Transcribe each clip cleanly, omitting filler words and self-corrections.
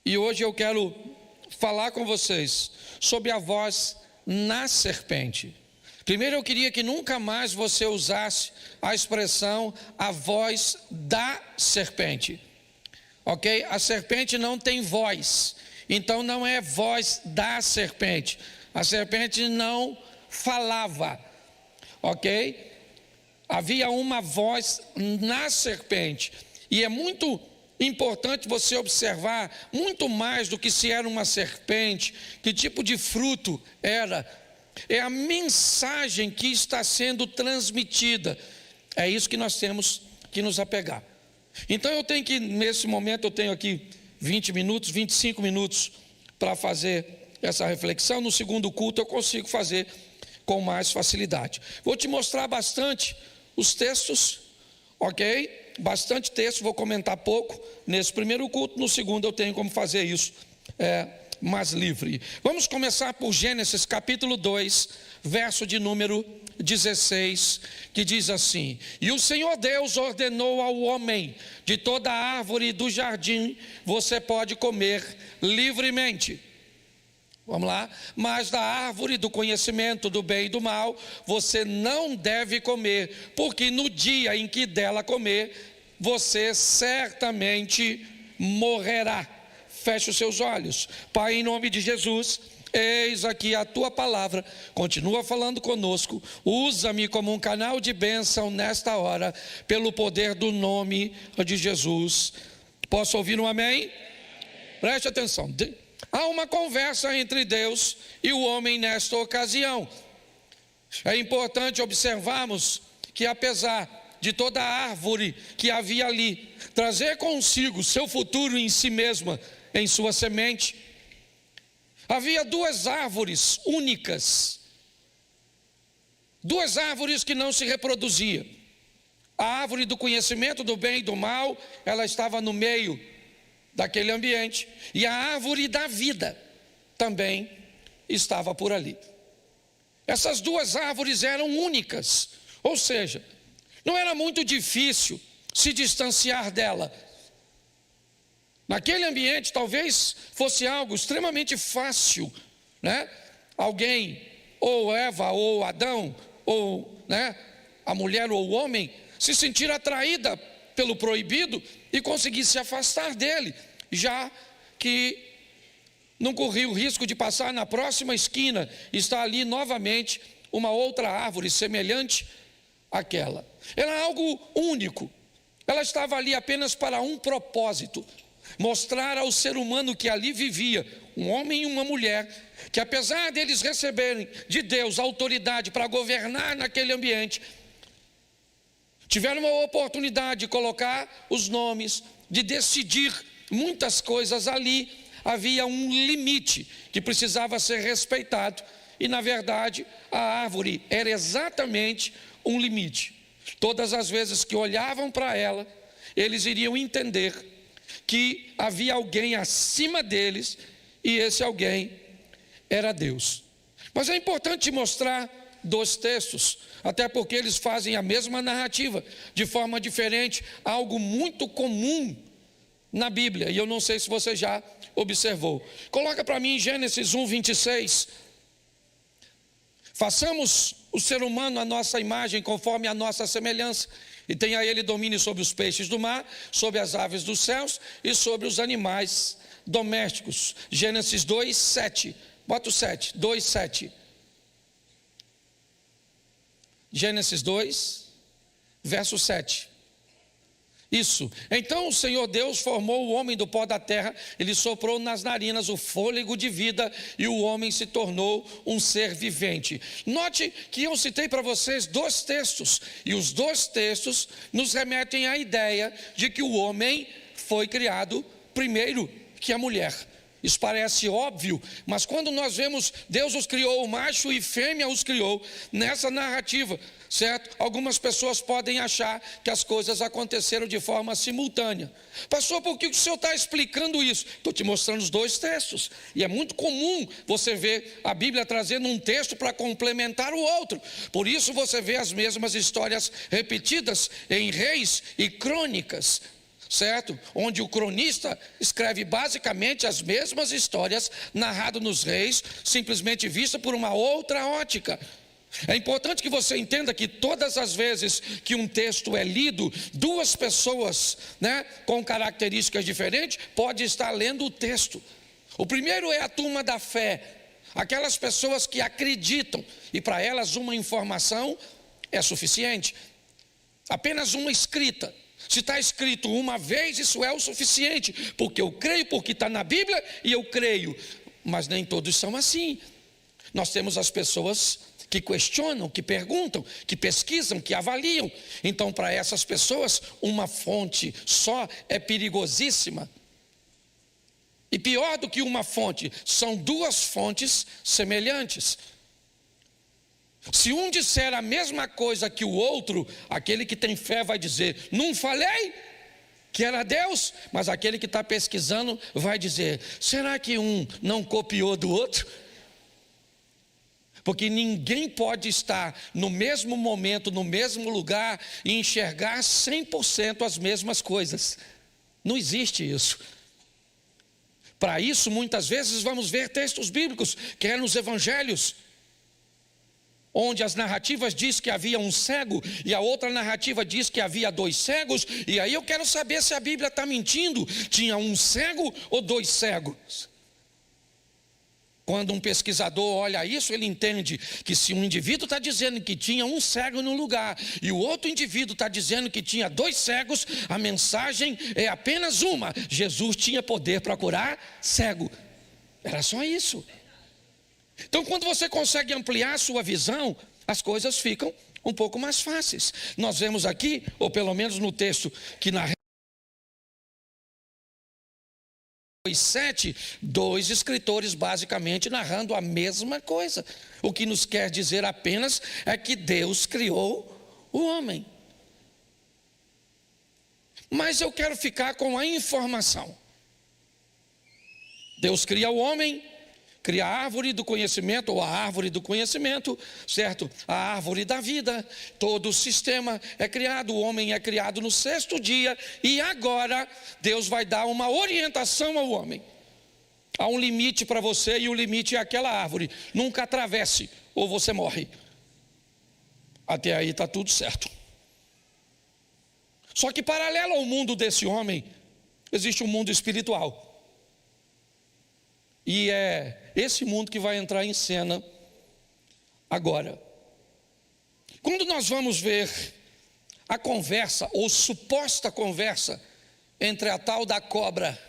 E hoje eu quero falar com vocês sobre a voz na serpente. Primeiro eu queria que nunca mais você usasse a expressão a voz da serpente. Ok? A serpente não tem voz, então não é voz da serpente. A serpente não falava, ok? Havia uma voz na serpente, e é muito importante você observar, muito mais do que se era uma serpente, que tipo de fruto era, é a mensagem que está sendo transmitida, é isso que nós temos que nos apegar. Então eu tenho que, nesse momento eu tenho aqui 20 minutos, 25 minutos para fazer essa reflexão. No segundo culto eu consigo fazer com mais facilidade. Vou te mostrar bastante os textos, ok? Bastante texto, vou comentar pouco nesse primeiro culto. No segundo eu tenho como fazer isso mais livre. Vamos começar por Gênesis capítulo 2, verso de número 16, que diz assim: E o Senhor Deus ordenou ao homem: de toda árvore do jardim você pode comer livremente. Vamos lá. Mas da árvore do conhecimento do bem e do mal você não deve comer, porque no dia em que dela comer, você certamente morrerá. Feche os seus olhos. Pai, em nome de Jesus, eis aqui a tua palavra, continua falando conosco, usa-me como um canal de bênção nesta hora, pelo poder do nome de Jesus. Posso ouvir um amém? Preste atenção. Há uma conversa entre Deus e o homem nesta ocasião. É importante observarmos que, apesar de toda a árvore que havia ali trazer consigo seu futuro em si mesma, em sua semente, havia duas árvores únicas, duas árvores que não se reproduziam. A árvore do conhecimento do bem e do mal, ela estava no meio daquele ambiente, e a árvore da vida também estava por ali. Essas duas árvores eram únicas, ou seja, não era muito difícil se distanciar dela. Naquele ambiente talvez fosse algo extremamente fácil, né? Alguém, ou Eva, ou Adão, ou a mulher ou o homem, se sentir atraída pelo proibido e conseguir se afastar dele, já que não corria o risco de passar na próxima esquina e estar ali novamente uma outra árvore semelhante àquela. Era algo único. Ela estava ali apenas para um propósito: mostrar ao ser humano que ali vivia, um homem e uma mulher, que apesar deles receberem de Deus autoridade para governar naquele ambiente, tiveram uma oportunidade de colocar os nomes, de decidir muitas coisas ali. Havia um limite que precisava ser respeitado, e na verdade a árvore era exatamente um limite. Todas as vezes que olhavam para ela, eles iriam entender que havia alguém acima deles, e esse alguém era Deus. Mas é importante mostrar dois textos, até porque eles fazem a mesma narrativa de forma diferente, algo muito comum na Bíblia, e eu não sei se você já observou. Coloca para mim Gênesis 1, 26. Façamos o ser humano a nossa imagem, conforme a nossa semelhança, e tenha ele domínio sobre os peixes do mar, sobre as aves dos céus e sobre os animais domésticos. Gênesis 2, 7. Bota o 7, 2, 7. Gênesis 2, verso 7. Isso. Então o Senhor Deus formou o homem do pó da terra, ele soprou nas narinas o fôlego de vida, e o homem se tornou um ser vivente. Note que eu citei para vocês dois textos, e os dois textos nos remetem à ideia de que o homem foi criado primeiro que a mulher. Isso parece óbvio, mas quando nós vemos Deus os criou, macho e fêmea os criou, nessa narrativa, certo? Algumas pessoas podem achar que as coisas aconteceram de forma simultânea. Pastor, por que o senhor está explicando isso? Estou te mostrando os dois textos, e é muito comum você ver a Bíblia trazendo um texto para complementar o outro. Por isso você vê as mesmas histórias repetidas em Reis e Crônicas. certo? Onde o cronista escreve basicamente as mesmas histórias narradas nos Reis, simplesmente vista por uma outra ótica. É importante que você entenda que todas as vezes que um texto é lido, duas pessoas, com características diferentes, podem estar lendo o texto. O primeiro é a turma da fé, aquelas pessoas que acreditam, e para elas uma informação é suficiente, apenas uma escrita. Se está escrito uma vez, isso é o suficiente, porque eu creio, porque está na Bíblia e eu creio. Mas nem todos são assim. Nós temos as pessoas que questionam, que perguntam, que pesquisam, que avaliam. Então, para essas pessoas, uma fonte só é perigosíssima. E pior do que uma fonte, são duas fontes semelhantes. Se um disser a mesma coisa que o outro, aquele que tem fé vai dizer: não falei que era Deus? Mas aquele que está pesquisando vai dizer: será que um não copiou do outro? Porque ninguém pode estar no mesmo momento, no mesmo lugar e enxergar 100% as mesmas coisas. Não existe isso. Para isso, muitas vezes vamos ver textos bíblicos, que é nos evangelhos, onde as narrativas diz que havia um cego e a outra narrativa diz que havia dois cegos, e aí eu quero saber se a Bíblia está mentindo. Tinha um cego ou dois cegos? Quando um pesquisador olha isso, ele entende que se um indivíduo está dizendo que tinha um cego no lugar e o outro indivíduo está dizendo que tinha dois cegos, a mensagem é apenas uma: Jesus tinha poder para curar cego. Era só isso. Então, quando você consegue ampliar a sua visão, as coisas ficam um pouco mais fáceis. Nós vemos aqui, ou pelo menos no texto que narra 7, dois escritores basicamente narrando a mesma coisa. O que nos quer dizer apenas é que Deus criou o homem. Mas eu quero ficar com a informação. Deus cria o homem, cria a árvore do conhecimento, ou a árvore do conhecimento, certo? A árvore da vida, todo o sistema é criado, o homem é criado no 6º dia, e agora Deus vai dar uma orientação ao homem. Há um limite para você, e o limite é aquela árvore. Nunca atravesse, ou você morre. Até aí está tudo certo. Só que paralelo ao mundo desse homem, existe um mundo espiritual. E é esse mundo que vai entrar em cena agora. Quando nós vamos ver a conversa, ou suposta conversa, entre a tal da cobra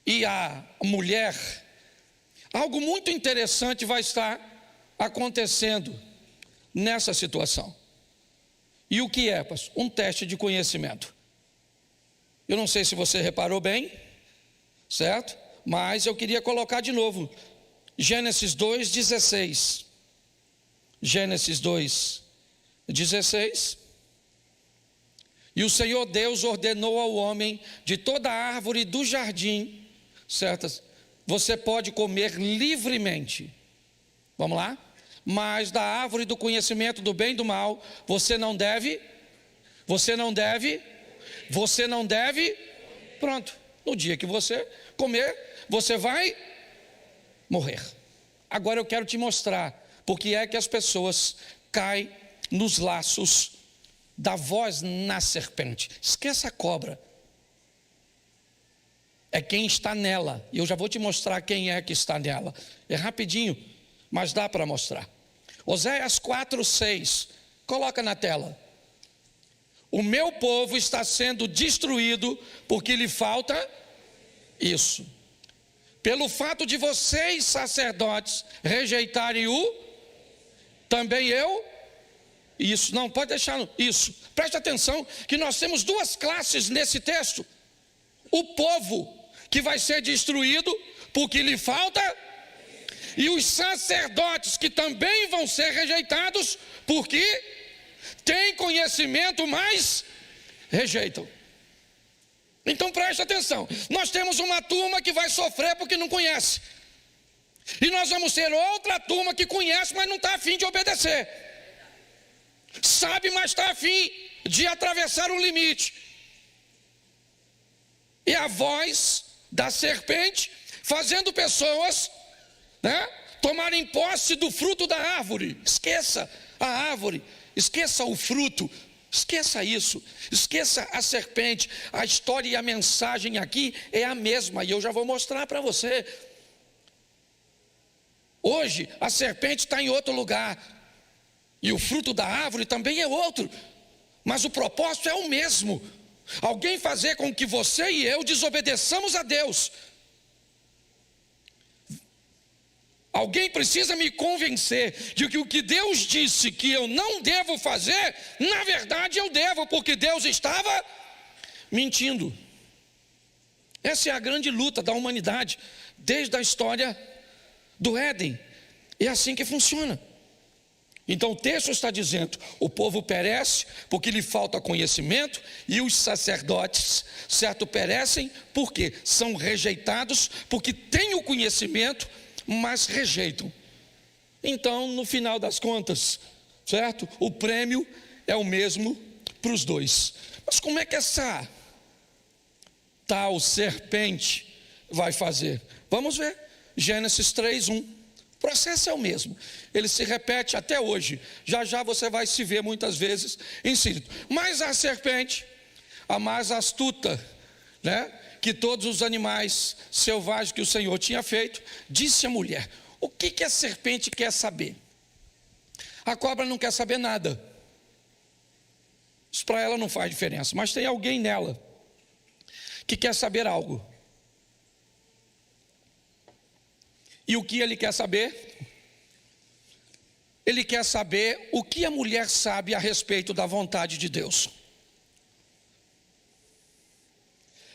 e a mulher, algo muito interessante vai estar acontecendo nessa situação. E o que é, pastor? Um teste de conhecimento. Eu não sei se você reparou bem, certo? Mas eu queria colocar de novo, Gênesis 2:16. Gênesis 2:16. E o Senhor Deus ordenou ao homem: de toda árvore do jardim, certas, você pode comer livremente. Vamos lá? Mas da árvore do conhecimento do bem e do mal, você não deve. Pronto. No dia que você comer, você vai morrer. Agora eu quero te mostrar porque é que as pessoas caem nos laços da voz na serpente. Esqueça a cobra. É quem está nela. E eu já vou te mostrar quem é que está nela. É rapidinho, mas dá para mostrar. Oséias 4:6. Coloca na tela. O meu povo está sendo destruído porque lhe falta isso. Pelo fato de vocês, sacerdotes, rejeitarem também eu. Isso, não, pode deixar isso. Preste atenção que nós temos duas classes nesse texto. O povo que vai ser destruído porque lhe falta, e os sacerdotes que também vão ser rejeitados porque têm conhecimento, mas rejeitam. Então preste atenção, nós temos uma turma que vai sofrer porque não conhece, e nós vamos ter outra turma que conhece, mas não está a fim de obedecer, sabe, mas está a fim de atravessar um limite. e a voz da serpente, fazendo pessoas, tomarem posse do fruto da árvore. Esqueça a árvore, esqueça o fruto, esqueça isso, esqueça a serpente. A história e a mensagem aqui é a mesma, e eu já vou mostrar para você. Hoje a serpente está em outro lugar, e o fruto da árvore também é outro, mas o propósito é o mesmo: alguém fazer com que você e eu desobedeçamos a Deus. Alguém precisa me convencer de que o que Deus disse que eu não devo fazer, na verdade eu devo, porque Deus estava mentindo. Essa é a grande luta da humanidade, desde a história do Éden. É assim que funciona. Então o texto está dizendo: o povo perece porque lhe falta conhecimento, e os sacerdotes, certo, perecem porque são rejeitados, porque têm o conhecimento, mas rejeitam. Então, no final das contas, certo, o prêmio é o mesmo para os dois. Mas como é que essa tal serpente vai fazer? Vamos ver. Gênesis 3:1. O processo é o mesmo, ele se repete até hoje. Já já você vai se ver muitas vezes inserido. Mas a serpente, a mais astuta, que todos os animais selvagens que o Senhor tinha feito, disse à mulher: o que a serpente quer saber? A cobra não quer saber nada. Isso para ela não faz diferença, mas tem alguém nela que quer saber algo. E o que ele quer saber? Ele quer saber o que a mulher sabe a respeito da vontade de Deus.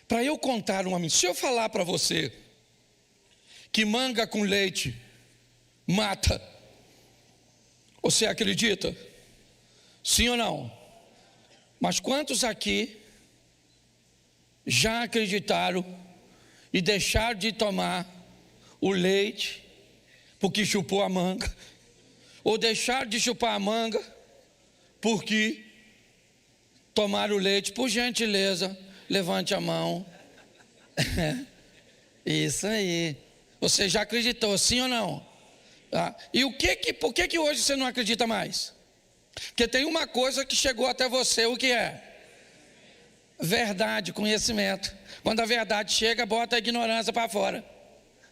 Para eu contar uma mentira, se eu falar para você que manga com leite mata, você acredita? Sim ou não? Mas quantos aqui já acreditaram e deixaram de tomar o leite porque chupou a manga? Ou deixaram de chupar a manga porque tomaram o leite? Por gentileza, levante a mão. Isso aí. Você já acreditou, sim ou não? E por que hoje você não acredita mais? Porque tem uma coisa que chegou até você, o que é? Verdade, conhecimento. Quando a verdade chega, bota a ignorância para fora.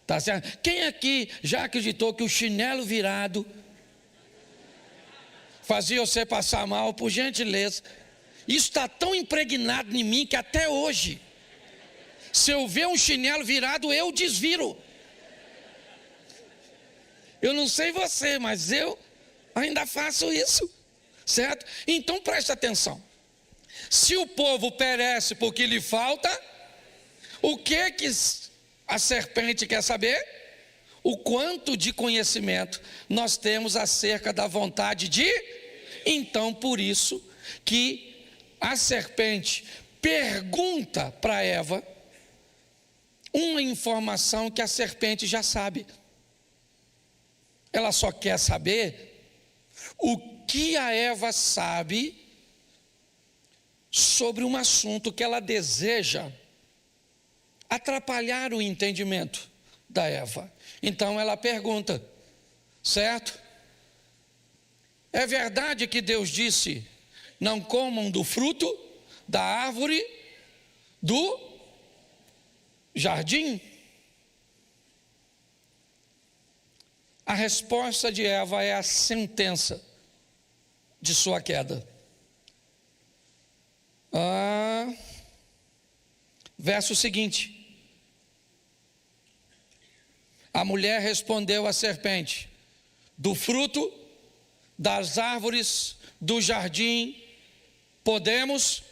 Tá certo? Quem aqui já acreditou que o chinelo virado fazia você passar mal? Por gentileza. Isso está tão impregnado em mim que até hoje, se eu ver um chinelo virado, eu desviro. Eu não sei você, mas eu ainda faço isso, certo? Então preste atenção. Se o povo perece porque lhe falta, o que a serpente quer saber? O quanto de conhecimento nós temos acerca da vontade de... Então, por isso que a serpente pergunta para Eva uma informação que a serpente já sabe. Ela só quer saber o que a Eva sabe sobre um assunto que ela deseja atrapalhar o entendimento da Eva. Então ela pergunta, certo? É verdade que Deus disse: não comam do fruto da árvore do jardim? A resposta de Eva é a sentença de sua queda. Verso seguinte: a mulher respondeu à serpente: do fruto das árvores do jardim podemos,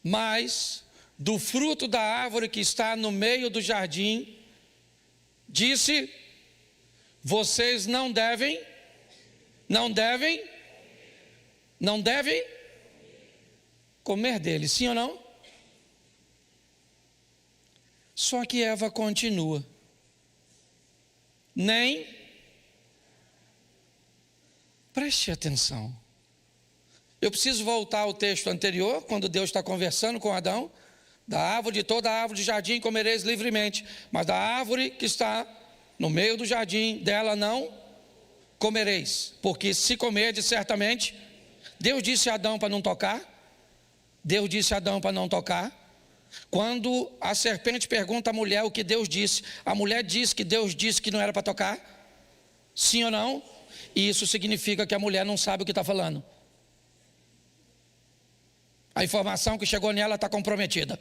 mas do fruto da árvore que está no meio do jardim, disse, vocês não devem comer dele, sim ou não? Só que Eva continua. Preste atenção. Eu preciso voltar ao texto anterior, quando Deus está conversando com Adão. Da árvore, de toda a árvore de jardim comereis livremente, mas da árvore que está no meio do jardim, dela não comereis, porque se comerdes certamente, Deus disse a Adão para não tocar. Deus disse a Adão para não tocar. Quando a serpente pergunta à mulher o que Deus disse, a mulher diz que Deus disse que não era para tocar, sim ou não? E isso significa que a mulher não sabe o que está falando. A informação que chegou nela está comprometida.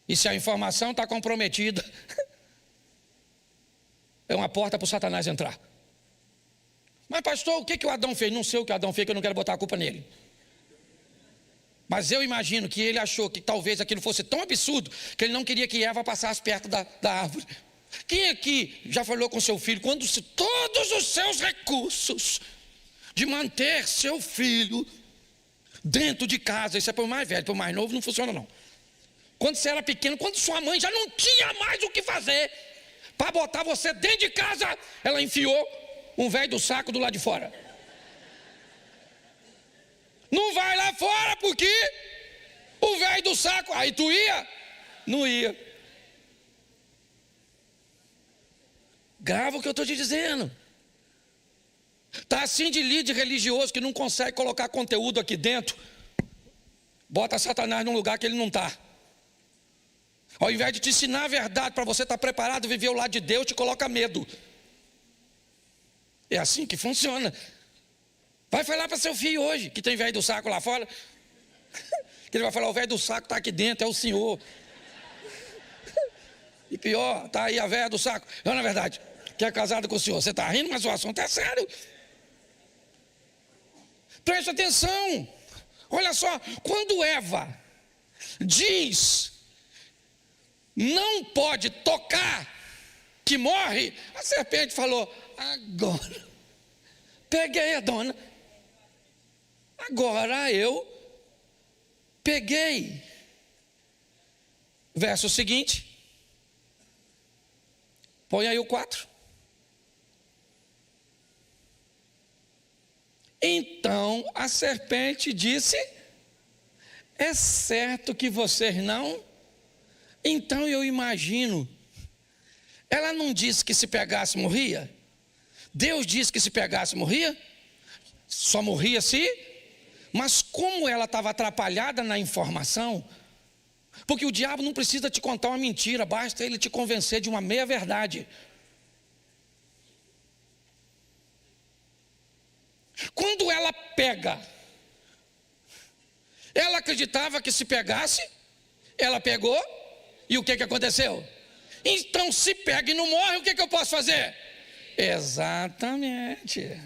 E se a informação está comprometida, é uma porta para o Satanás entrar. Mas pastor, o que o Adão fez? Não sei o que o Adão fez, que eu não quero botar a culpa nele. Mas eu imagino que ele achou que talvez aquilo fosse tão absurdo, que ele não queria que Eva passasse perto da árvore. Quem aqui já falou com seu filho, quando todos os seus recursos de manter seu filho dentro de casa, isso é para o mais velho, para o mais novo não funciona não. Quando você era pequeno, quando sua mãe já não tinha mais o que fazer, para botar você dentro de casa, ela enfiou um velho do saco do lado de fora. Não vai lá fora porque o velho do saco, aí tu ia? Não ia. Grava o que eu estou te dizendo. Está assim de líder religioso que não consegue colocar conteúdo aqui dentro. Bota Satanás num lugar que ele não está. Ao invés de te ensinar a verdade para você estar preparado a viver ao lado de Deus, te coloca medo. É assim que funciona. Vai falar para seu filho hoje, que tem velho do saco lá fora, que ele vai falar, o velho do saco está aqui dentro, é o senhor. E pior, está aí a velha do saco. Não, na verdade, que é casada com o senhor. Você está rindo, mas o assunto é sério. Preste atenção. Olha só, quando Eva diz, não pode tocar, que morre, a serpente falou, agora, peguei a dona. Agora eu peguei. Verso seguinte. Põe aí o 4. Então a serpente disse, é certo que vocês não? Então eu imagino, ela não disse que se pegasse morria? Deus disse que se pegasse morria? Só morria se? Mas como ela estava atrapalhada na informação, porque o diabo não precisa te contar uma mentira, basta ele te convencer de uma meia verdade. Quando ela pega, ela acreditava que se pegasse, ela pegou, e o que aconteceu? Então se pega e não morre, o que eu posso fazer? Exatamente.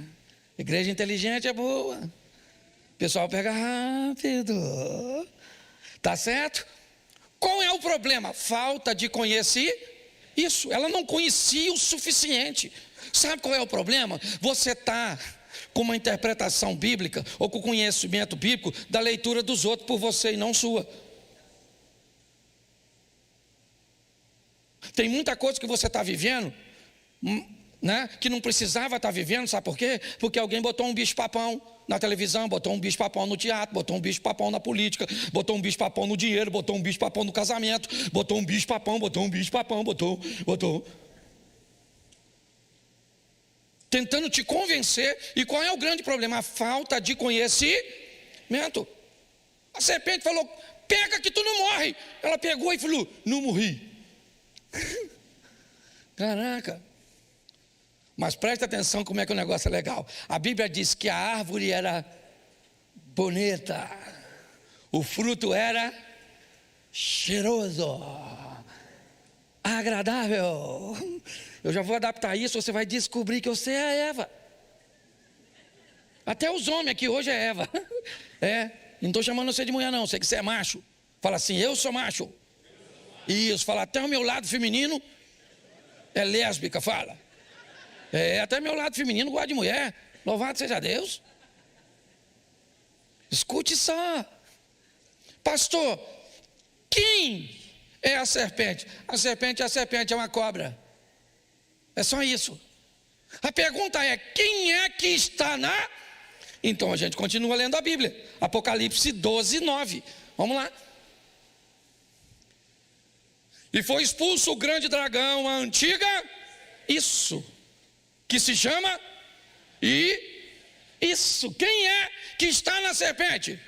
Igreja inteligente é boa. O pessoal pega rápido. Tá certo? Qual é o problema? Falta de conhecer isso. Ela não conhecia o suficiente. Sabe qual é o problema? Você está com uma interpretação bíblica ou com conhecimento bíblico da leitura dos outros por você e não sua. Tem muita coisa que você está vivendo, né, que não precisava estar vivendo, sabe por quê? Porque alguém botou um bicho-papão na televisão, botou um bicho-papão no teatro, botou um bicho-papão na política, botou um bicho-papão no dinheiro, botou um bicho-papão no casamento, botou um bicho-papão, botou. Tentando te convencer, e qual é o grande problema? A falta de conhecimento. A serpente falou, pega que tu não morre. Ela pegou e falou, não morri. Caraca. Mas presta atenção como é que o negócio é legal. A Bíblia diz que a árvore era bonita, o fruto era cheiroso, agradável. Eu já vou adaptar isso, você vai descobrir que você é a Eva. Até os homens aqui hoje é Eva. Não estou chamando você de mulher não, sei que você é macho. Fala assim, eu sou macho. Isso, fala até o meu lado feminino é lésbica, fala. Até meu lado feminino gosta de mulher. Louvado seja Deus. Escute só. Pastor, quem é a serpente? A serpente é uma cobra. É só isso. A pergunta é, quem é que está na Então a gente continua lendo a Bíblia. Apocalipse 12, 9. Vamos lá. E foi expulso o grande dragão, a antiga, isso, que se chama, isso. Quem é que está na serpente?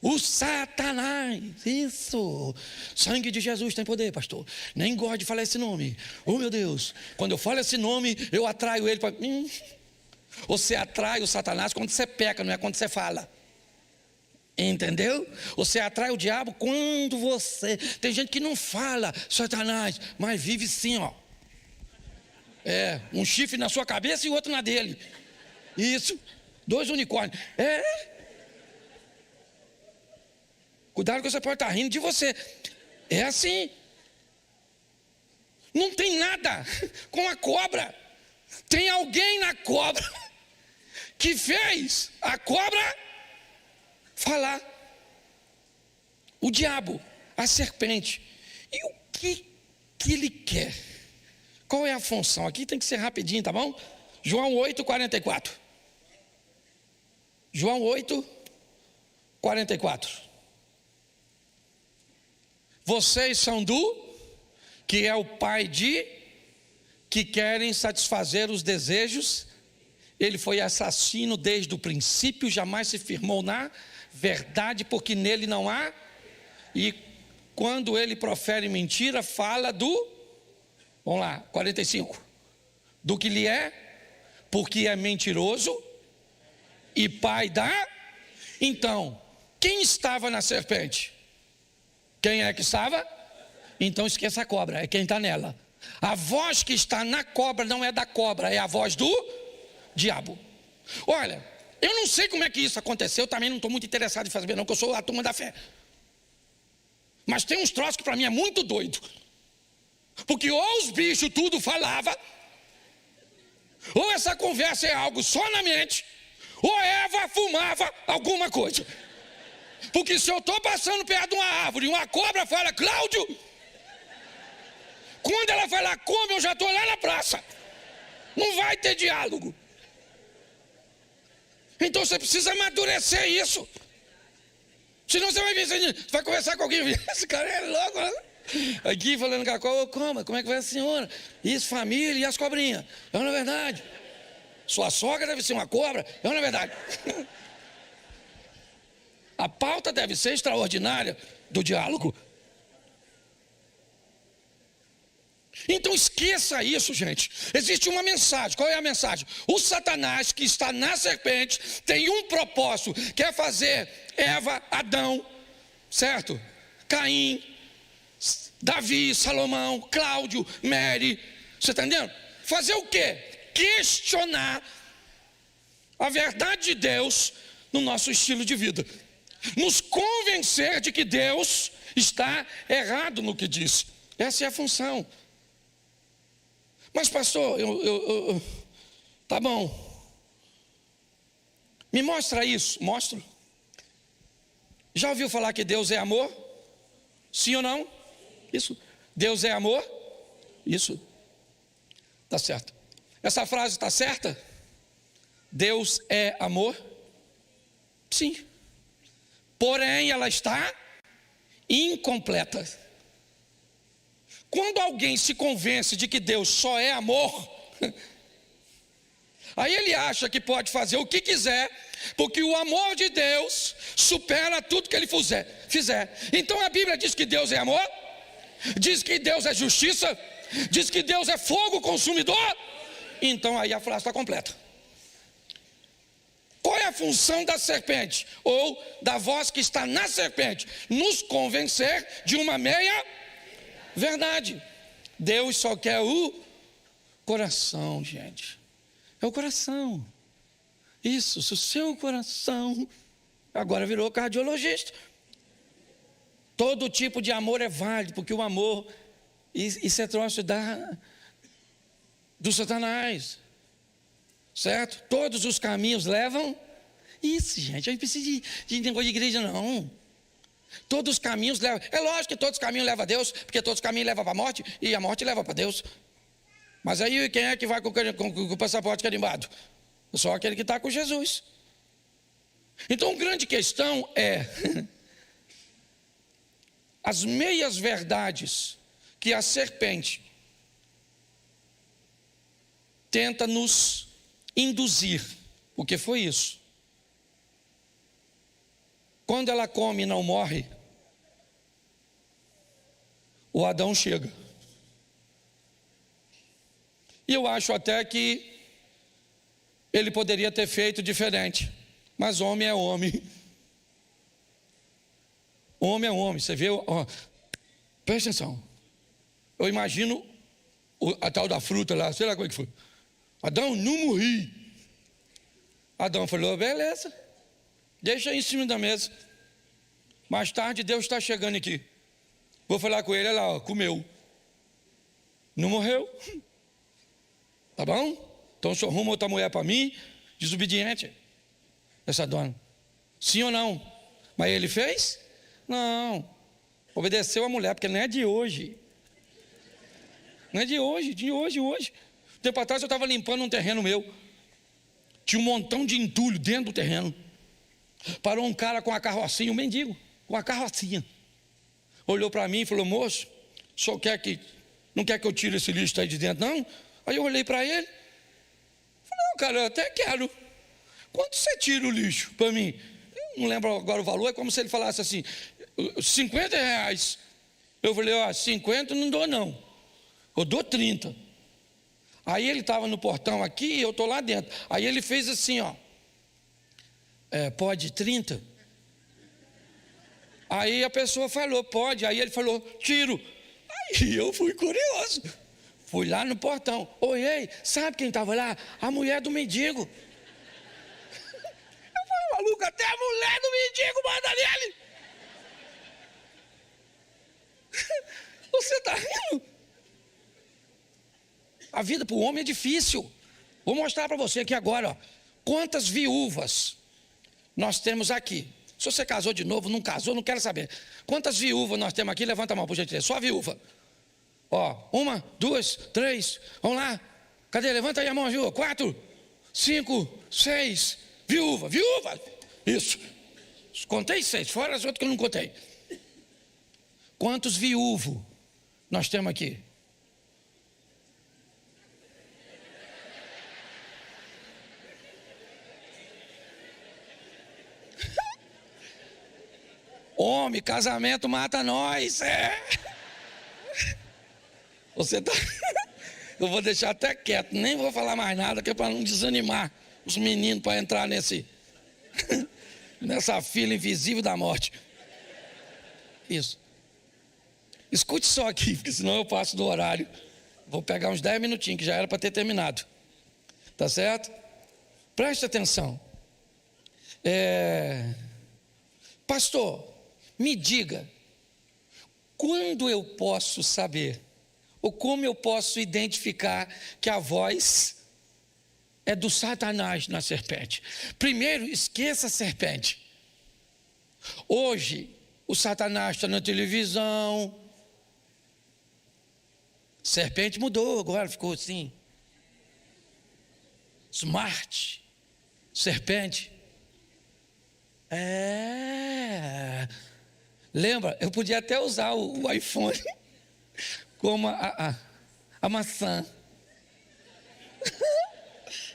O Satanás, isso. Sangue de Jesus tem poder, pastor. Nem gosto de falar esse nome. Oh, meu Deus, quando eu falo esse nome, eu atraio ele para... Você atrai o Satanás quando você peca, não é quando você fala. Entendeu? Você atrai o diabo quando você... Tem gente que não fala Satanás, mas vive sim, ó. Um chifre na sua cabeça e outro na dele. Isso, 2 unicórnios. Cuidado que você pode estar rindo de você. É assim. Não tem nada com a cobra. Tem alguém na cobra que fez a cobra falar. O diabo, a serpente. E o que ele quer? Qual é a função? Aqui tem que ser rapidinho, tá bom? João 8, 44. João 8, 44. Vocês são que é o pai que querem satisfazer os desejos. Ele foi assassino desde o princípio, jamais se firmou na verdade, porque nele não há. E quando ele profere mentira, fala vamos lá, 45. Do que lhe é, porque é mentiroso e pai da... Então, quem estava na serpente? Quem é que estava? Então esqueça a cobra, é quem está nela. A voz que está na cobra não é da cobra, é a voz do diabo. Olha, eu não sei como é que isso aconteceu, também não estou muito interessado em fazer não, porque eu sou a turma da fé. Mas tem uns troços que para mim é muito doido. Porque ou os bichos tudo falava, ou essa conversa é algo só na mente, ou Eva fumava alguma coisa. Porque se eu estou passando perto de uma árvore e uma cobra fala, Cláudio, quando ela vai lá, come, eu já estou lá na praça. Não vai ter diálogo. Então você precisa amadurecer isso. Senão você vai vir, você vai conversar com alguém, esse cara é louco, né? Aqui falando com a cobra, como é que vai a senhora? Isso, família e as cobrinhas. Não é verdade? Sua sogra deve ser uma cobra. Não é verdade? A pauta deve ser extraordinária do diálogo. Então esqueça isso, gente. Existe uma mensagem. Qual é a mensagem? O Satanás que está na serpente tem um propósito. Quer fazer Eva, Adão, certo? Caim, Davi, Salomão, Cláudio, Mary. Você está entendendo? Fazer o quê? Questionar a verdade de Deus no nosso estilo de vida. Nos convencer de que Deus está errado no que disse. Essa é a função. Mas pastor, tá bom. Me mostra isso. Mostro. Já ouviu falar que Deus é amor? Sim ou não? Isso. Deus é amor? Isso. Tá certo. Essa frase está certa? Deus é amor? Sim. Porém, ela está incompleta. Quando alguém se convence de que Deus só é amor, aí ele acha que pode fazer o que quiser, porque o amor de Deus supera tudo que ele fizer. Então a Bíblia diz que Deus é amor, diz que Deus é justiça, diz que Deus é fogo consumidor. Então aí a frase está completa. Qual é a função da serpente? Ou da voz que está na serpente? Nos convencer de uma meia verdade. Deus só quer o coração, gente. É o coração. Isso, se o seu coração agora virou cardiologista. Todo tipo de amor é válido, porque o amor, isso é troço do Satanás. Certo? Todos os caminhos levam. Isso, gente, a gente precisa de negócio de igreja, não. Todos os caminhos levam. É lógico que todos os caminhos levam a Deus, porque todos os caminhos levam para a morte, e a morte leva para Deus. Mas aí quem é que vai com o passaporte carimbado? Só aquele que está com Jesus. Então, a grande questão é as meias verdades que a serpente tenta nos induzir, porque foi isso. Quando ela come e não morre, o Adão chega. E eu acho até que ele poderia ter feito diferente, mas homem é homem. Homem é homem, você vê, ó, presta atenção. Eu imagino a tal da fruta lá, sei lá como é que foi. Adão, não morri. Adão falou, beleza, deixa aí em cima da mesa. Mais tarde Deus está chegando aqui. Vou falar com ele, olha lá, ó, comeu. Não morreu. Tá bom? Então o senhor arruma outra mulher para mim, desobediente. Essa dona. Sim ou não? Mas ele fez? Não. Obedeceu a mulher, porque não é de hoje. Não é de hoje, hoje. Tempo atrás eu estava limpando um terreno meu. Tinha um montão de entulho dentro do terreno. Parou um cara com a carrocinha, um mendigo, com a carrocinha. Olhou para mim e falou, moço, o senhor não quer que eu tire esse lixo aí de dentro, não? Aí eu olhei para ele. Falei, não, cara, eu até quero. Quanto você tira o lixo para mim? Eu não lembro agora o valor, é como se ele falasse assim, R$50. Eu falei, ó, 50 não dou não. Eu dou 30. Aí ele estava no portão aqui e eu estou lá dentro. Aí ele fez assim, ó. Pode 30? Aí a pessoa falou, pode. Aí ele falou, tiro. Aí eu fui curioso. Fui lá no portão. Olhei, sabe quem estava lá? A mulher do mendigo. Eu falei, maluco, até a mulher do mendigo manda nele. Você está rindo? A vida para o homem é difícil. Vou mostrar para você aqui agora, ó, quantas viúvas nós temos aqui. Se você casou de novo, não casou, não quero saber. Quantas viúvas nós temos aqui? Levanta a mão, por gentileza. Só a viúva. Ó, 1, 2, 3, vamos lá. Cadê? Levanta aí a mão, viúva. 4, 5, 6. Viúva. Isso. Contei 6, fora as outras que eu não contei. Quantos viúvos nós temos aqui? Homem, casamento mata nós. Você tá. Eu vou deixar até quieto, nem vou falar mais nada, que é para não desanimar os meninos para entrar nessa fila invisível da morte. Isso. Escute só aqui, porque senão eu passo do horário. Vou pegar uns 10 minutinhos, que já era para ter terminado. Tá certo? Preste atenção. Pastor, me diga, quando eu posso saber, ou como eu posso identificar que a voz é do Satanás na serpente? Primeiro, esqueça a serpente. Hoje, o Satanás está na televisão. Serpente mudou, agora ficou assim. Smart. Serpente. Lembra? Eu podia até usar o iPhone como a maçã.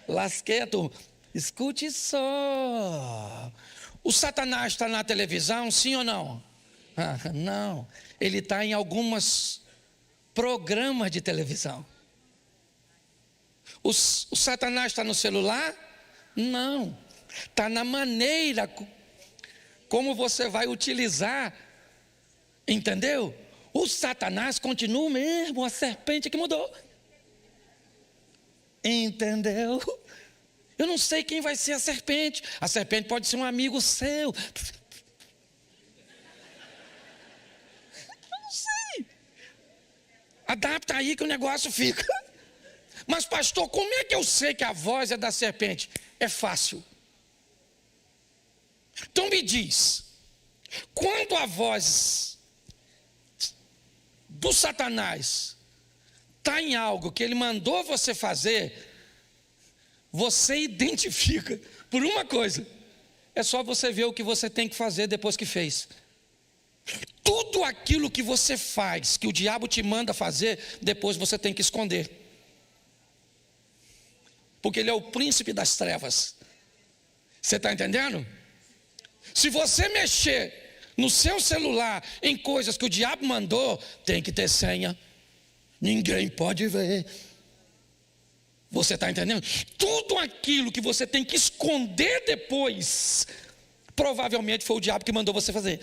Lasquei a turma. Escute só. O Satanás está na televisão, sim ou não? Não. Ele está em alguns programas de televisão. O Satanás está no celular? Não. Está na maneira como você vai utilizar. Entendeu? O Satanás continua mesmo, a serpente que mudou. Entendeu? Eu não sei quem vai ser a serpente. A serpente pode ser um amigo seu. Não sei. Adapta aí que o negócio fica. Mas pastor, como é que eu sei que a voz é da serpente? É fácil. Então me diz, quando a voz do Satanás está em algo que ele mandou você fazer, você identifica por uma coisa: é só você ver o que você tem que fazer depois que fez. Tudo aquilo que você faz, que o diabo te manda fazer, depois você tem que esconder. Porque ele é o príncipe das trevas. Você está entendendo? Se você mexer no seu celular em coisas que o diabo mandou, tem que ter senha. Ninguém pode ver. Você está entendendo? Tudo aquilo que você tem que esconder depois, provavelmente foi o diabo que mandou você fazer.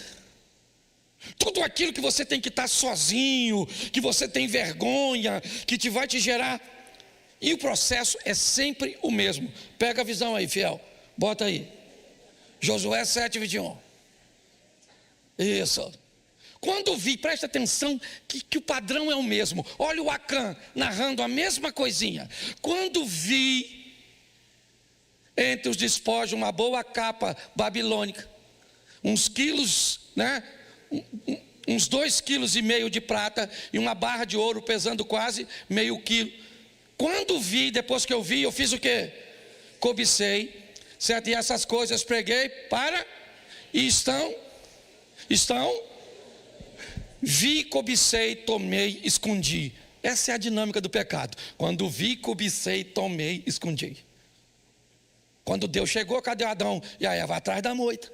Tudo aquilo que você tem que estar sozinho, que você tem vergonha, que vai te gerar. E o processo é sempre o mesmo. Pega a visão aí, fiel. Bota aí. Josué 7:21. Isso. Quando vi, presta atenção que o padrão é o mesmo. Olha o Acã narrando a mesma coisinha. Quando vi entre os despojos uma boa capa babilônica, uns quilos, né? Uns 2,5 quilos de prata e uma barra de ouro pesando quase meio quilo. Quando vi, depois que eu vi, eu fiz o quê? Cobicei, certo? E essas coisas preguei para, e estão, vi, cobicei, tomei, escondi. Essa é a dinâmica do pecado. Quando vi, cobicei, tomei, escondi. Quando Deus chegou, cadê Adão? E a Eva atrás da moita.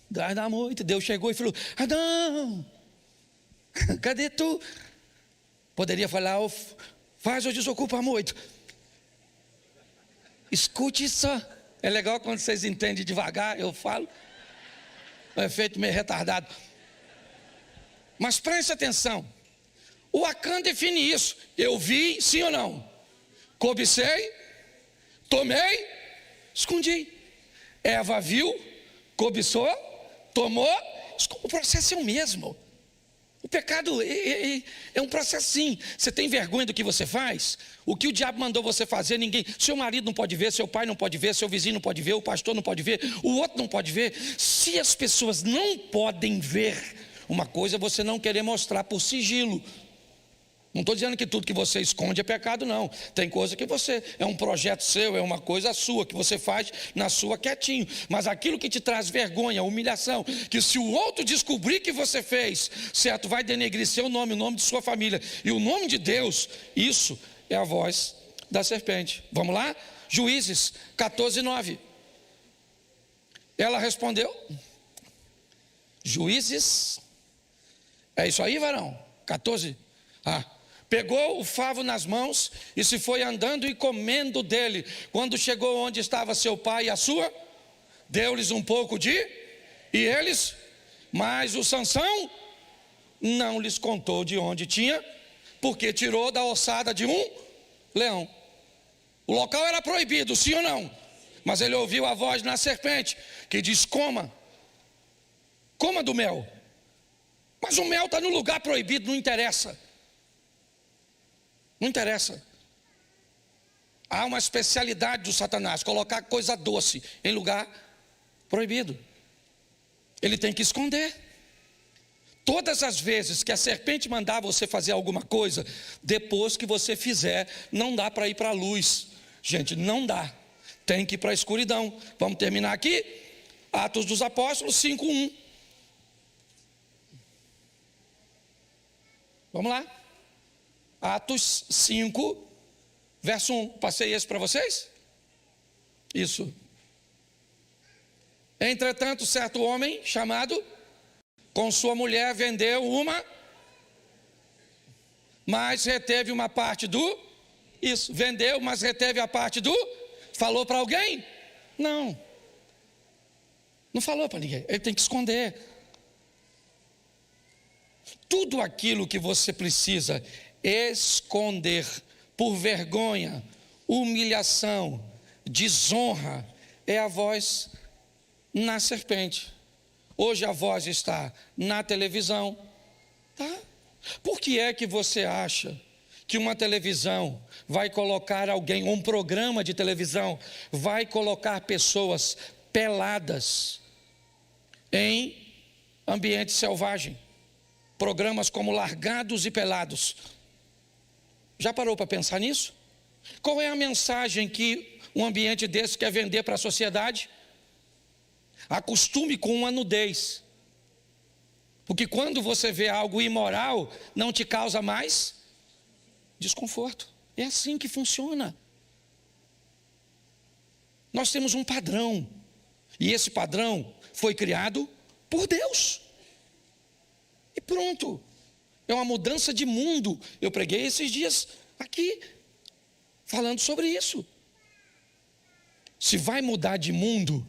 Atrás da moita, Deus chegou e falou: Adão, cadê tu? Poderia falar: oh, faz ou desocupa a moita. Escute só. É legal quando vocês entendem devagar, eu falo. É um efeito meio retardado. Mas preste atenção. O Acã define isso. Eu vi, sim ou não? Cobicei, tomei, escondi. Eva viu, cobiçou, tomou. O processo é o mesmo. O pecado é um processo assim. Você tem vergonha do que você faz? O que o diabo mandou você fazer, ninguém. Seu marido não pode ver, seu pai não pode ver, seu vizinho não pode ver, o pastor não pode ver, o outro não pode ver. Se as pessoas não podem ver, uma coisa é você não querer mostrar por sigilo. Não estou dizendo que tudo que você esconde é pecado, não. Tem coisa que você, é um projeto seu, é uma coisa sua, que você faz na sua quietinho. Mas aquilo que te traz vergonha, humilhação, que se o outro descobrir que você fez, certo, vai denegrir seu nome, o nome de sua família e o nome de Deus, isso é a voz da serpente. Vamos lá? Juízes 14:9. Ela respondeu. Juízes, é isso aí, varão? 14. Pegou o favo nas mãos e se foi andando e comendo dele. Quando chegou onde estava seu pai e a sua, deu-lhes um pouco de, e eles, mas o Sansão não lhes contou de onde tinha, porque tirou da ossada de um leão. O local era proibido, sim ou não? Mas ele ouviu a voz na serpente, que diz: coma do mel. Mas o mel está no lugar proibido, não interessa. Não interessa. Há uma especialidade do Satanás, colocar coisa doce em lugar proibido. Ele tem que esconder. Todas as vezes que a serpente mandar você fazer alguma coisa, depois que você fizer, não dá para ir para a luz. Gente, não dá. Tem que ir para a escuridão. Vamos terminar aqui? Atos dos Apóstolos 5:1. Vamos lá. Atos 5, verso 1. Passei esse para vocês? Isso. Entretanto, certo homem chamado, com sua mulher, vendeu uma, mas reteve uma parte do. Isso, vendeu, mas reteve a parte do. Falou para alguém? Não. Não falou para ninguém. Ele tem que esconder. Tudo aquilo que você precisa esconder por vergonha, humilhação, desonra, é a voz na serpente. Hoje a voz está na televisão, tá? Por que é que você acha que uma televisão vai colocar alguém, um programa de televisão vai colocar pessoas peladas em ambiente selvagem? Programas como Largados e Pelados. Já parou para pensar nisso? Qual é a mensagem que um ambiente desse quer vender para a sociedade? Acostume com uma nudez. Porque quando você vê algo imoral, não te causa mais desconforto. É assim que funciona. Nós temos um padrão. E esse padrão foi criado por Deus. E pronto. É uma mudança de mundo. Eu preguei esses dias aqui, falando sobre isso. Se vai mudar de mundo,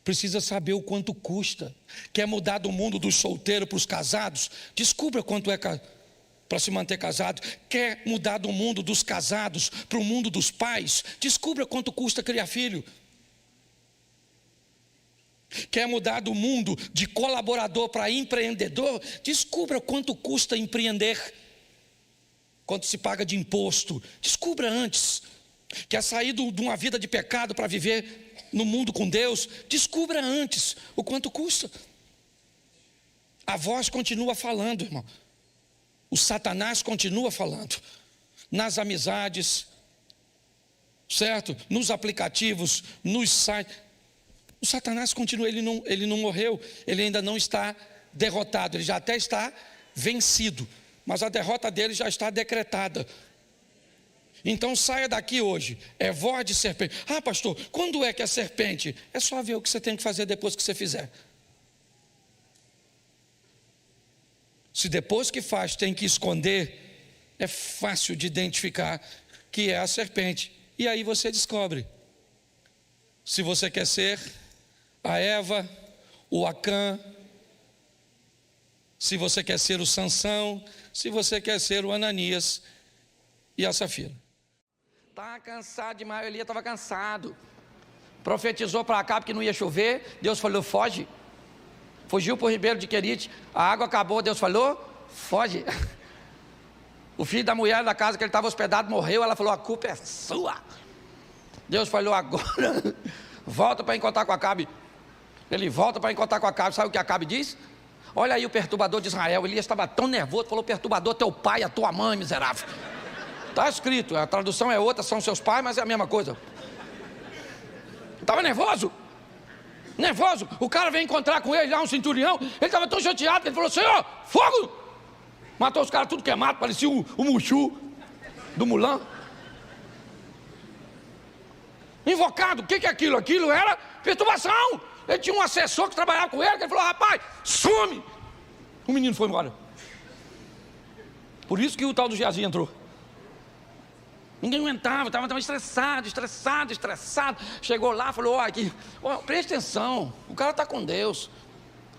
precisa saber o quanto custa. Quer mudar do mundo dos solteiros para os casados? Descubra quanto é para se manter casado. Quer mudar do mundo dos casados para o mundo dos pais? Descubra quanto custa criar filho. Quer mudar do mundo de colaborador para empreendedor? Descubra quanto custa empreender. Quanto se paga de imposto? Descubra antes. Quer sair de uma vida de pecado para viver no mundo com Deus? Descubra antes o quanto custa. A voz continua falando, irmão. O Satanás continua falando. Nas amizades, certo? Nos aplicativos, nos sites. O Satanás continua, ele não morreu, ele ainda não está derrotado, ele já até está vencido, mas a derrota dele já está decretada. Então saia daqui hoje, é voz de serpente. Ah, pastor, quando é que é serpente? É só ver o que você tem que fazer depois que você fizer. Se depois que faz tem que esconder, é fácil de identificar que é a serpente. E aí você descobre se você quer ser a Eva, o Acã, se você quer ser o Sansão, se você quer ser o Ananias e a Safira. Está cansado demais, Elias estava cansado. Profetizou para Acabe que não ia chover, Deus falou, foge. Fugiu para o ribeiro de Querite, a água acabou, Deus falou, foge. O filho da mulher da casa que ele estava hospedado morreu, ela falou, a culpa é sua. Deus falou, agora volta para encontrar com Acabe. Ele volta para encontrar com Acabe, sabe o que Acabe diz? Olha aí o perturbador de Israel, Elias estava tão nervoso, falou, perturbador, teu pai, a tua mãe, miserável. Está escrito, a tradução é outra, são seus pais, mas é a mesma coisa. Estava nervoso, o cara veio encontrar com ele lá, um centurião, ele estava tão chateado que ele falou, Senhor, fogo! Matou os caras tudo queimado, parecia o Mushu do Mulan. Invocado, o que é aquilo? Aquilo era perturbação. Ele tinha um assessor que trabalhava com ele, que ele falou, rapaz, some! O menino foi embora. Por isso que o tal do Geazi entrou. Ninguém aguentava, estava estressado. Chegou lá, falou, aqui, presta atenção, o cara está com Deus.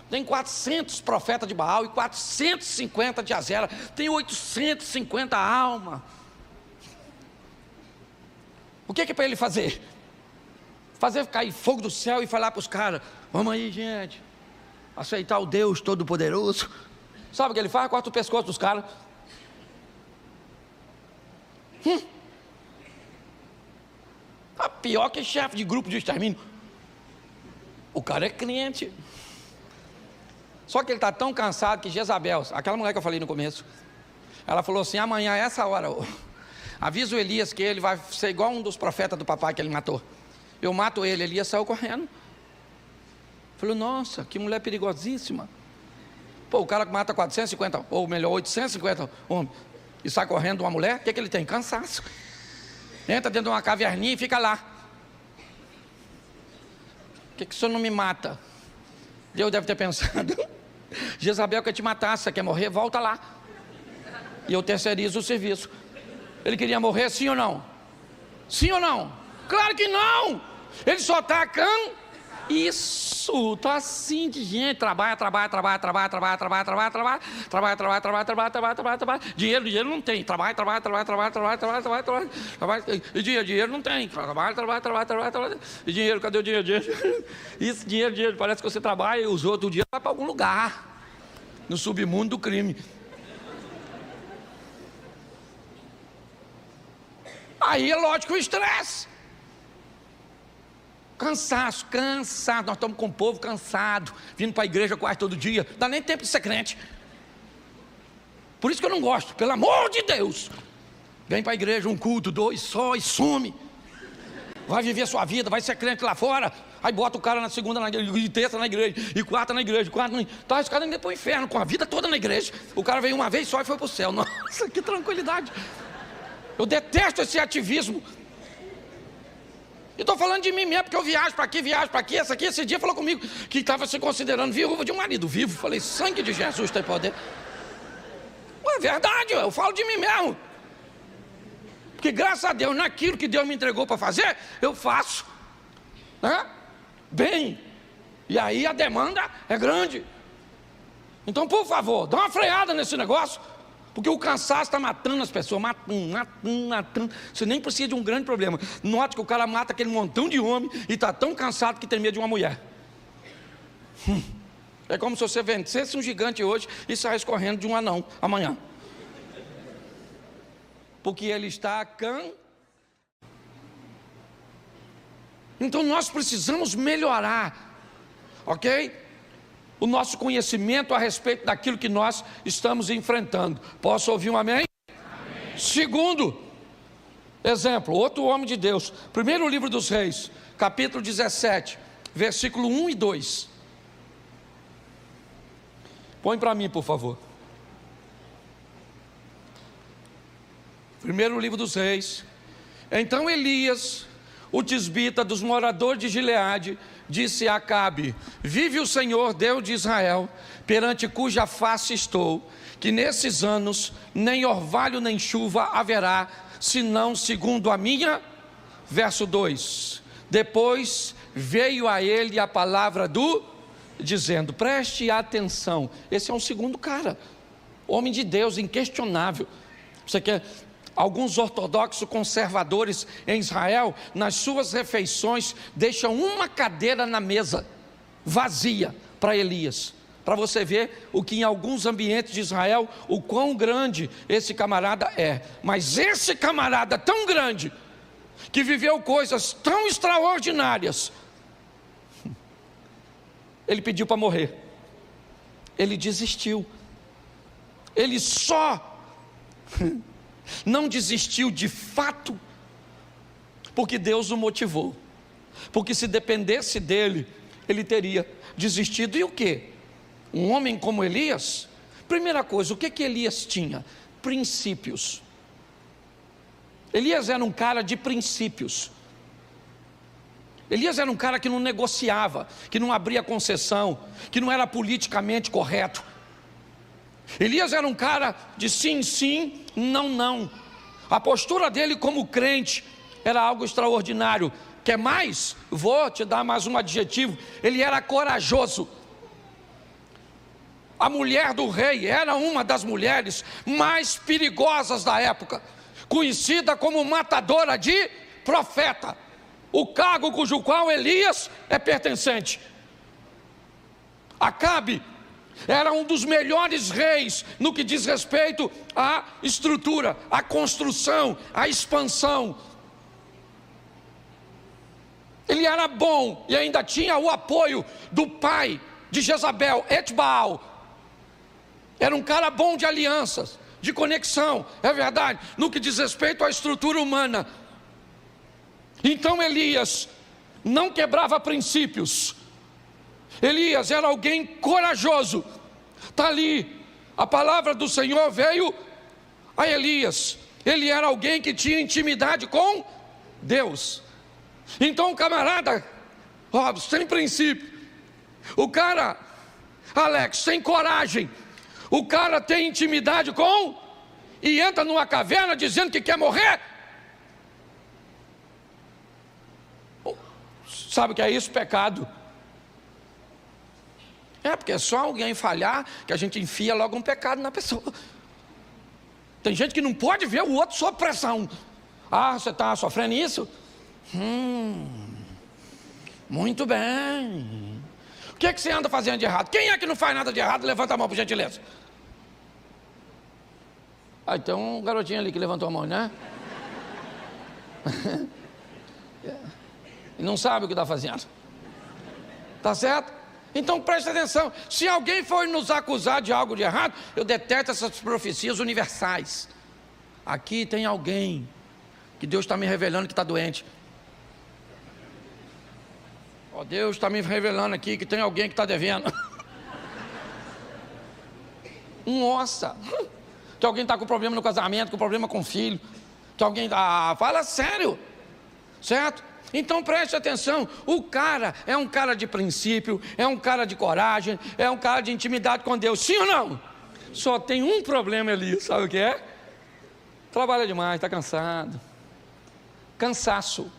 Tem 400 profetas de Baal e 450 de Azera. Tem 850 almas. O que é para ele fazer? Fazer cair fogo do céu e falar para os caras, vamos aí, gente, aceitar o Deus Todo-Poderoso. Sabe o que ele faz? Corta o pescoço dos caras. Tá pior que chefe de grupo de extermínio. O cara é crente. Só que ele está tão cansado que Jezabel, aquela mulher que eu falei no começo, ela falou assim, amanhã, essa hora, avisa o Elias que ele vai ser igual um dos profetas do papai que ele matou. Eu mato ele, Elias saiu correndo. Falou, nossa, que mulher perigosíssima. Pô, o cara que mata 450, ou melhor, 850 homens, e sai correndo de uma mulher, o que ele tem? Cansaço. Entra dentro de uma caverninha e fica lá. Por que o senhor não me mata? Deus deve ter pensado, Jezabel quer te matar, se você quer morrer, volta lá. E eu terceirizo o serviço. Ele queria morrer, sim ou não? Sim ou não? Claro que não! Ele só está Isso, tá assim de gente, trabalha. Dinheiro não tem, trabalha. E dinheiro não tem, trabalha. E dinheiro, cadê o dinheiro? Isso, dinheiro, parece que você trabalha e os outros o dinheiro vai para algum lugar, no submundo do crime. Aí é lógico o estresse. Cansaço, nós estamos com o povo cansado, vindo para a igreja quase todo dia, dá nem tempo de ser crente. Por isso que eu não gosto, pelo amor de Deus. Vem para a igreja, um culto, dois só e some. vai viver a sua vida, vai ser crente lá fora. Aí bota o cara na segunda, e terça na igreja, e quarta na igreja, tá, esse cara ainda para o inferno, com a vida toda na igreja. O cara veio uma vez só e foi para o céu. Nossa, que tranquilidade. Eu detesto esse ativismo. E estou falando de mim mesmo, porque eu viajo para aqui, essa aqui, esse dia falou comigo que estava se considerando viúva de um marido vivo. Falei, sangue de Jesus tem poder. É verdade, eu falo de mim mesmo. Porque graças a Deus, naquilo que Deus me entregou para fazer, eu faço, né? Bem. E aí a demanda é grande. Então, por favor, dá uma freada nesse negócio, porque o cansaço está matando as pessoas, matando. Você nem precisa de um grande problema. Note que o cara mata aquele montão de homem e está tão cansado que tem medo de uma mulher. É como se você vencesse um gigante hoje e saísse correndo de um anão amanhã. Porque ele está Então nós precisamos melhorar, ok? O nosso conhecimento a respeito daquilo que nós estamos enfrentando. Posso ouvir um amém? Amém. Segundo exemplo, outro homem de Deus. Primeiro livro dos Reis, capítulo 17, versículo 1 e 2. Põe para mim, por favor. Primeiro livro dos Reis. Então Elias, o tisbita dos moradores de Gileade, disse a Acabe: vive o Senhor, Deus de Israel, perante cuja face estou, que nesses anos nem orvalho nem chuva haverá, senão segundo a minha. Verso 2. Depois veio a ele a palavra dizendo, preste atenção. Esse é um segundo cara, homem de Deus, inquestionável. Você quer? Alguns ortodoxos conservadores em Israel, nas suas refeições, deixam uma cadeira na mesa, vazia, para Elias. Para você ver o que em alguns ambientes de Israel, o quão grande esse camarada é. Mas esse camarada tão grande, que viveu coisas tão extraordinárias, ele pediu para morrer. Ele desistiu. Ele só não desistiu de fato porque Deus o motivou. Porque se dependesse dele, ele teria desistido. E o quê? Um homem como Elias, primeira coisa, o que Elias tinha? Princípios. Elias era um cara de princípios. Elias era um cara que não negociava, que não abria concessão, que não era politicamente correto. Elias era um cara de sim, sim, não, não. A postura dele como crente era algo extraordinário. Quer mais? Vou te dar mais um adjetivo. Ele era corajoso. A mulher do rei era uma das mulheres mais perigosas da época, conhecida como matadora de profeta, o cargo cujo qual Elias é pertencente. Acabe era um dos melhores reis no que diz respeito à estrutura, à construção, à expansão. Ele era bom e ainda tinha o apoio do pai de Jezabel, Etbaal. Era um cara bom de alianças, de conexão, é verdade, no que diz respeito à estrutura humana. Então Elias não quebrava princípios. Elias era alguém corajoso. Está ali, a palavra do Senhor veio a Elias. Ele era alguém que tinha intimidade com Deus. Então o camarada, sem princípio. O cara, Alex, tem coragem. O cara tem intimidade com, e entra numa caverna dizendo que quer morrer. Sabe o que é isso? Pecado. É porque é só alguém falhar que a gente enfia logo um pecado na pessoa. Tem gente que não pode ver o outro sob pressão. Ah, você está sofrendo isso? Muito bem. O que você anda fazendo de errado? Quem é que não faz nada de errado? Levanta a mão, por gentileza. Ah, tem um garotinho ali que levantou a mão, né? E não sabe o que está fazendo. Tá certo? Então preste atenção. Se alguém for nos acusar de algo de errado, eu detesto essas profecias universais. Aqui tem alguém que Deus está me revelando que está doente. Ó, Deus está me revelando aqui que tem alguém que está devendo. Nossa, que alguém está com problema no casamento, com problema com o filho, que alguém... fala sério, certo? Então preste atenção, o cara é um cara de princípio, é um cara de coragem, é um cara de intimidade com Deus, sim ou não? Só tem um problema ali, sabe o que é? Trabalha demais, está cansado. Cansaço.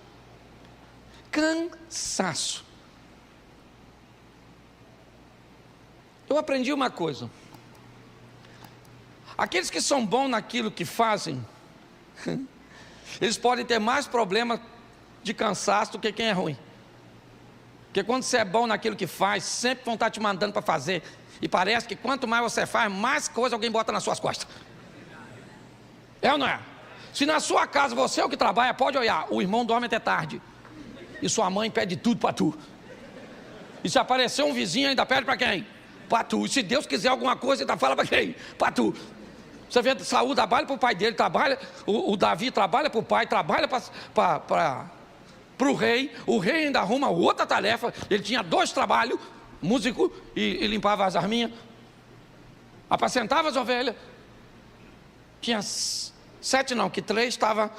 Eu aprendi uma coisa. Aqueles que são bons naquilo que fazem, eles podem ter mais problema de cansaço do que quem é ruim. Porque quando você é bom naquilo que faz, sempre vão estar te mandando para fazer. E parece que quanto mais você faz, mais coisa alguém bota nas suas costas. É ou não é? Se na sua casa você é o que trabalha, pode olhar, o irmão dorme até tarde. E sua mãe pede tudo para tu. E se aparecer um vizinho, ainda pede para quem? Para tu. E se Deus quiser alguma coisa, ainda fala para quem? Para tu. Você vê, Saúl trabalha para o pai dele, trabalha, o Davi trabalha para o pai, trabalha para o rei. O rei ainda arruma outra tarefa. Ele tinha 2 trabalhos, músico e limpava as arminhas, apacentava as ovelhas. Tinha 7 não, que 3 estavam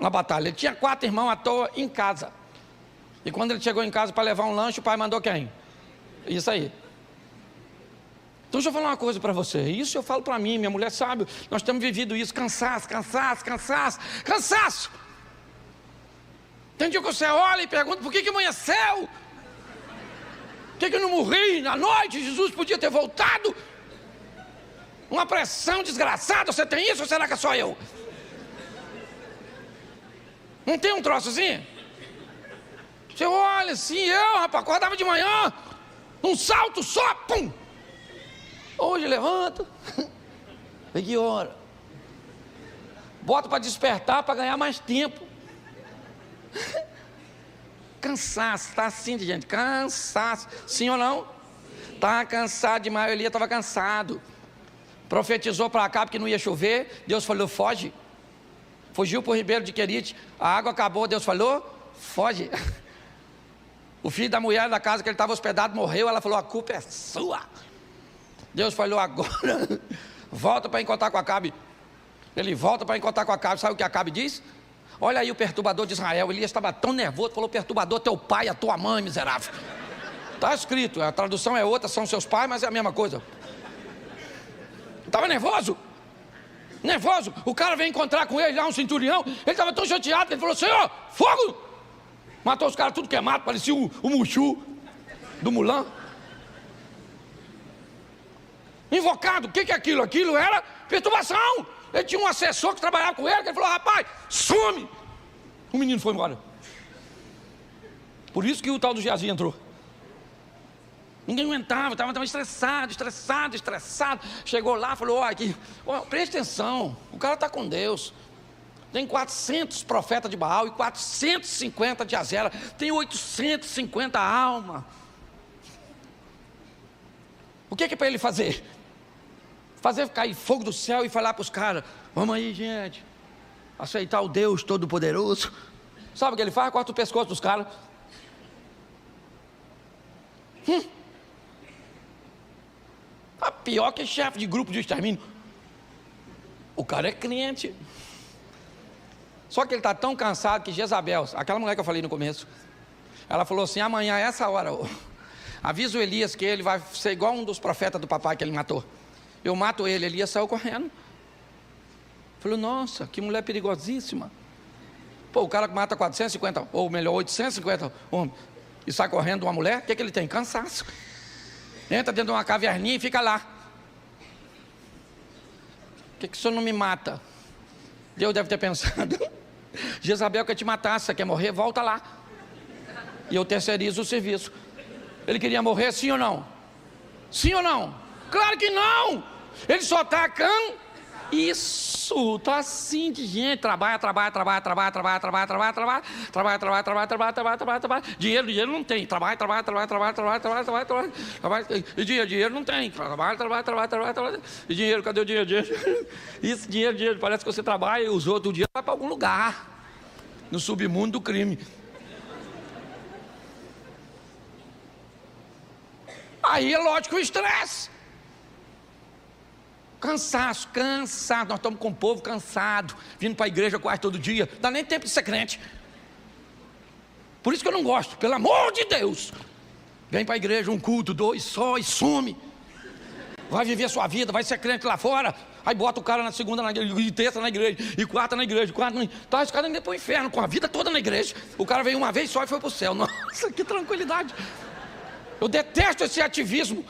na batalha. Ele tinha 4 irmãos à toa em casa. E quando ele chegou em casa para levar um lanche, o pai mandou quem? Isso aí. Então deixa eu falar uma coisa para você. Isso eu falo para mim, minha mulher sabe. Nós temos vivido isso, cansaço. Tem dia que você olha e pergunta, por que amanheceu? Por que eu não morri na noite? Jesus podia ter voltado. Uma pressão desgraçada, você tem isso ou será que é só eu? Não tem um troço assim? Você olha assim, rapaz, acordava de manhã, um salto só, pum! Hoje levanta, e que hora? Bota para despertar, para ganhar mais tempo. Cansaço, está assim, gente, cansaço, sim ou não? Está cansado demais, Elias estava cansado. Profetizou para Acabe que não ia chover, Deus falou, foge. Fugiu para o ribeiro de Querite, a água acabou, Deus falou, foge. O filho da mulher da casa que ele estava hospedado morreu, ela falou, a culpa é sua. Deus falou, agora volta para encontrar com Acabe. Ele volta para encontrar com Acabe, sabe o que Acabe diz? Olha aí o perturbador de Israel. Elias estava tão nervoso, falou, perturbador, teu pai, a tua mãe, miserável. Está escrito, a tradução é outra, são seus pais, mas é a mesma coisa. Estava nervoso, o cara veio encontrar com ele lá, um centurião, ele estava tão chateado, que ele falou, Senhor, fogo! Matou os caras tudo queimado, parecia o Mushu do Mulan. Invocado, o que é aquilo? Aquilo era perturbação. Ele tinha um assessor que trabalhava com ele, que ele falou, rapaz, some! O menino foi embora. Por isso que o tal do Geazi entrou. Ninguém aguentava, estava estressado. Chegou lá, falou, aqui, preste atenção, o cara está com Deus. Tem 400 profetas de Baal e 450 de Azera. Tem 850 almas. O que é para ele fazer? Fazer cair fogo do céu e falar para os caras, vamos aí, gente, aceitar o Deus Todo-Poderoso. Sabe o que ele faz? Corta o pescoço dos caras. Tá pior que chefe de grupo de extermínio. O cara é crente. Só que ele está tão cansado que Jezabel, aquela mulher que eu falei no começo, ela falou assim, amanhã, essa hora, avisa o Elias que ele vai ser igual um dos profetas do papai que ele matou. Eu mato ele. Elias saiu correndo. Falou, nossa, que mulher perigosíssima. Pô, o cara que mata 450, ou melhor, 850 homens, e sai correndo uma mulher, o que ele tem? Cansaço. Entra dentro de uma caverninha e fica lá. Por que o senhor não me mata? Deus deve ter pensado, Jezabel quer te matar, você quer morrer, volta lá. E eu terceirizo o serviço. Ele queria morrer, sim ou não? Sim ou não? Claro que não! Ele só está Isso, está assim de gente. Trabalha. Dinheiro não tem. Trabalha. E dinheiro não tem. Trabalha. E dinheiro, cadê o dinheiro? Isso, dinheiro. Parece que você trabalha e os outros o dinheiro vai para algum lugar. No submundo do crime. Aí é lógico o estresse. Cansaço. Nós estamos com o povo cansado, vindo para a igreja quase todo dia, não dá nem tempo de ser crente. Por isso que eu não gosto, pelo amor de Deus. Vem para a igreja, um culto, 2 só e some. Vai viver a sua vida, vai ser crente lá fora. Aí bota o cara na segunda na igreja, e terça na igreja, e quarta na igreja, tá, esse cara indo para o inferno, com a vida toda na igreja. O cara veio uma vez só e foi para o céu. Nossa, que tranquilidade. Eu detesto esse ativismo.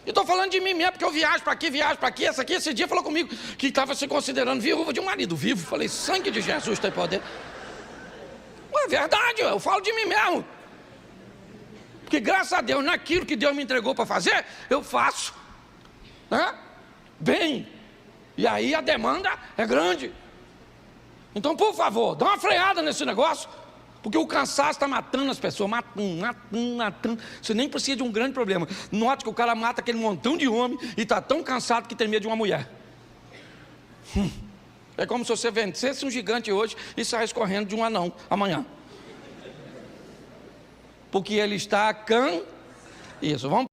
E estou falando de mim mesmo, porque eu viajo para aqui, esse dia falou comigo que estava se considerando viúva de um marido vivo. Falei, sangue de Jesus tem poder. É verdade, eu falo de mim mesmo. Porque graças a Deus, naquilo que Deus me entregou para fazer, eu faço, né? Bem. E aí a demanda é grande. Então, por favor, dá uma freada nesse negócio. Porque o cansaço está matando as pessoas, matando. Você nem precisa de um grande problema. Note que o cara mata aquele montão de homem e está tão cansado que tem medo de uma mulher. É como se você vencesse um gigante hoje e saísse correndo de um anão amanhã. Porque ele está Isso, vamos